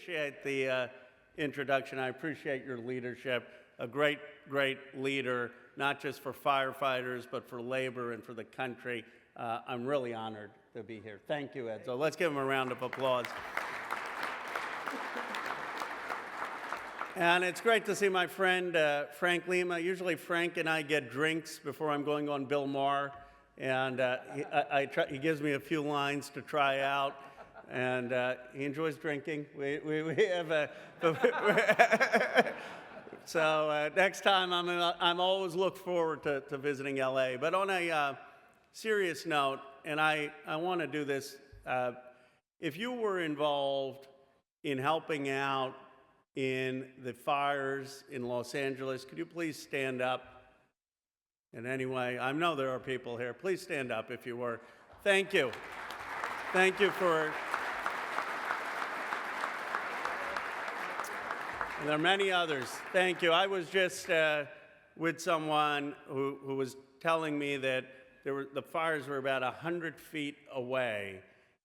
appreciate the introduction. I appreciate your leadership. A great, great leader, not just for firefighters, but for labor and for the country. I'm really honored to be here. Thank you, Edzo. Let's give him a round of applause. And it's great to see my friend Frank Lima. Usually Frank and I get drinks before I'm going on Bill Maher, and he gives me a few lines to try out, and he enjoys drinking. We have a so next time I'm always look forward to visiting LA. But on a serious note, and I want to do this, if you were involved in helping out in the fires in Los Angeles, could you please stand up? And anyway, I know there are people here. Please stand up if you were. Thank you. Thank you for... And there are many others. Thank you. I was just with someone who was telling me that the fires were about 100 feet away,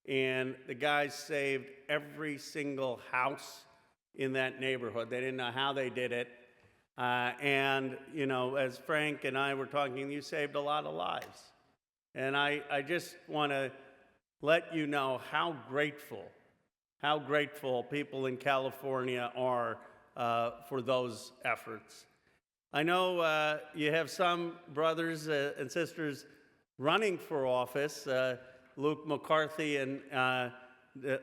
and the guys saved every single house in that neighborhood. They didn't know how they did it. And, you know, as Frank and I were talking, you saved a lot of lives. And I just want to let you know how grateful people in California are for those efforts. I know you have some brothers and sisters running for office, Luke McCarthy in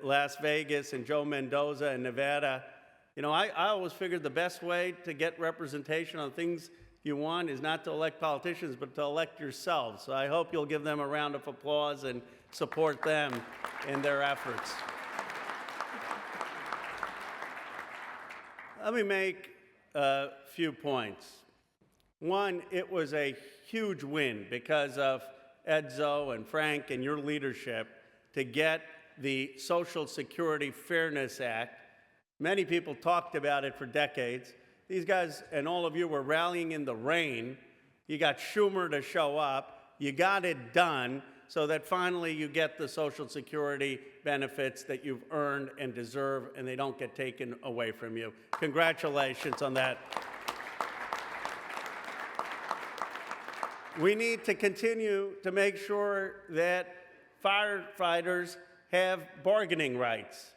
Las Vegas and Joe Mendoza in Nevada. You know, I always figured the best way to get representation on things you want is not to elect politicians, but to elect yourselves. So I hope you'll give them a round of applause and support them in their efforts. Let me make a few points. One, it was a huge win because of Edzo and Frank and your leadership to get the Social Security Fairness Act. Many people talked about it for decades. These guys and all of you were rallying in the rain. You got Schumer to show up. You got it done so that finally you get the Social Security benefits that you've earned and deserve, and they don't get taken away from you. Congratulations on that. We need to continue to make sure that firefighters have bargaining rights.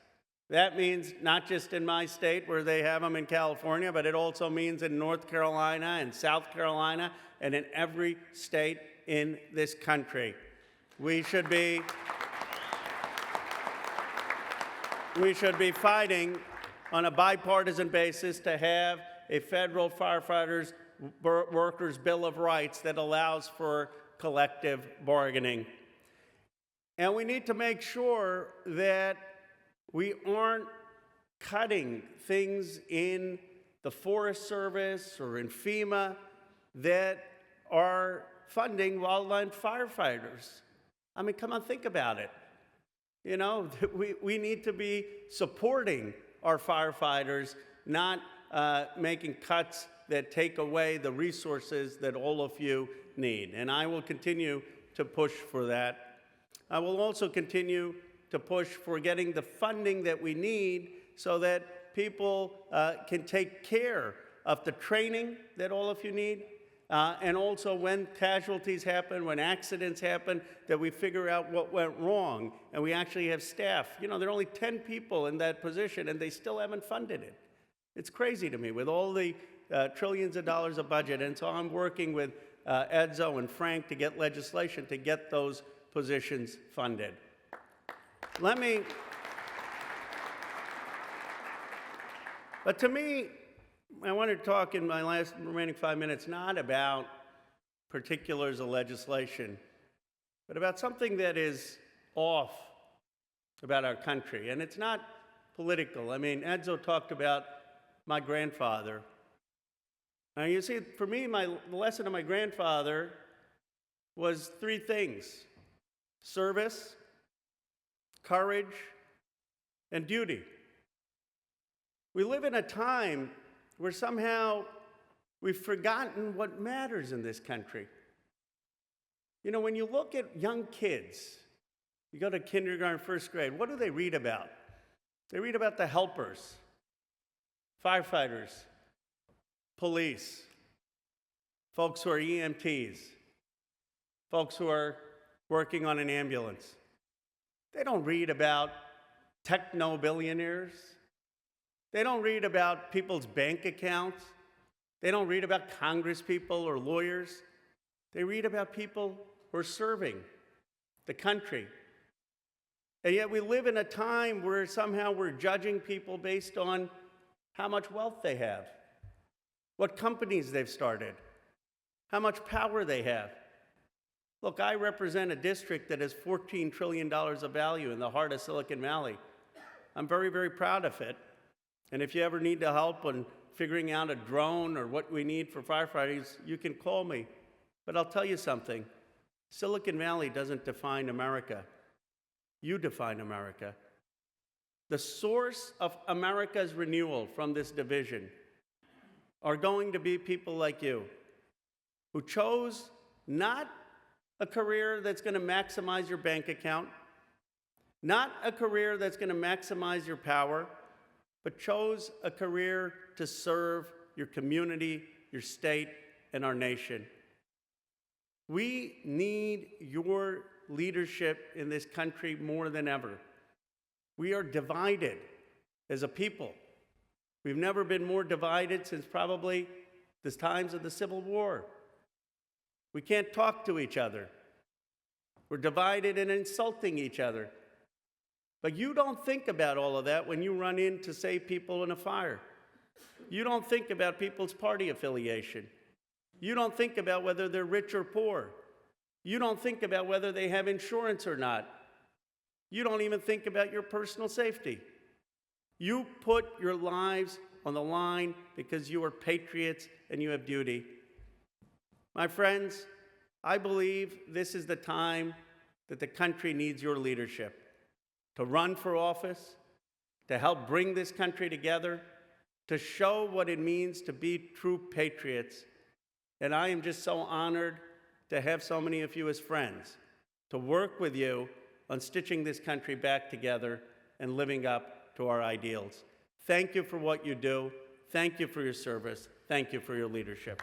That means not just in my state where they have them in California, but it also means in North Carolina and South Carolina and in every state in this country. We should be fighting on a bipartisan basis to have a federal firefighters workers' Bill of Rights that allows for collective bargaining. And we need to make sure that we aren't cutting things in the Forest Service or in FEMA that are funding wildland firefighters. I mean, come on, think about it. You know, we need to be supporting our firefighters, not making cuts that take away the resources that all of you need. And I will continue to push for that. I will also continue to push for getting the funding that we need so that people can take care of the training that all of you need, and also when casualties happen, when accidents happen, that we figure out what went wrong, and we actually have staff. You know, there are only 10 people in that position, and they still haven't funded it. It's crazy to me with all the trillions of dollars of budget, and so I'm working with Edzo and Frank to get legislation to get those positions funded. But to me, I want to talk in my last remaining 5 minutes not about particulars of legislation, but about something that is off about our country. And it's not political. I mean, Edzo talked about my grandfather. Now, you see, for me, the lesson of my grandfather was three things: service, courage, and duty. We live in a time where somehow we've forgotten what matters in this country. You know, when you look at young kids, you go to kindergarten, first grade, what do they read about? They read about the helpers, firefighters, police, folks who are EMTs, folks who are working on an ambulance. They don't read about techno-billionaires. They don't read about people's bank accounts. They don't read about congresspeople or lawyers. They read about people who are serving the country. And yet we live in a time where somehow we're judging people based on how much wealth they have, what companies they've started, how much power they have. Look, I represent a district that has $14 trillion of value in the heart of Silicon Valley. I'm very, very proud of it. And if you ever need the help on figuring out a drone or what we need for firefighters, you can call me. But I'll tell you something, Silicon Valley doesn't define America. You define America. The source of America's renewal from this division are going to be people like you, who chose not a career that's going to maximize your bank account, not a career that's going to maximize your power, but chose a career to serve your community, your state, and our nation. We need your leadership in this country more than ever. We are divided as a people. We've never been more divided since probably the times of the Civil War. We can't talk to each other. We're divided and insulting each other. But you don't think about all of that when you run in to save people in a fire. You don't think about people's party affiliation. You don't think about whether they're rich or poor. You don't think about whether they have insurance or not. You don't even think about your personal safety. You put your lives on the line because you are patriots and you have duty. My friends, I believe this is the time that the country needs your leadership to run for office, to help bring this country together, to show what it means to be true patriots. And I am just so honored to have so many of you as friends, to work with you on stitching this country back together and living up to our ideals. Thank you for what you do. Thank you for your service. Thank you for your leadership.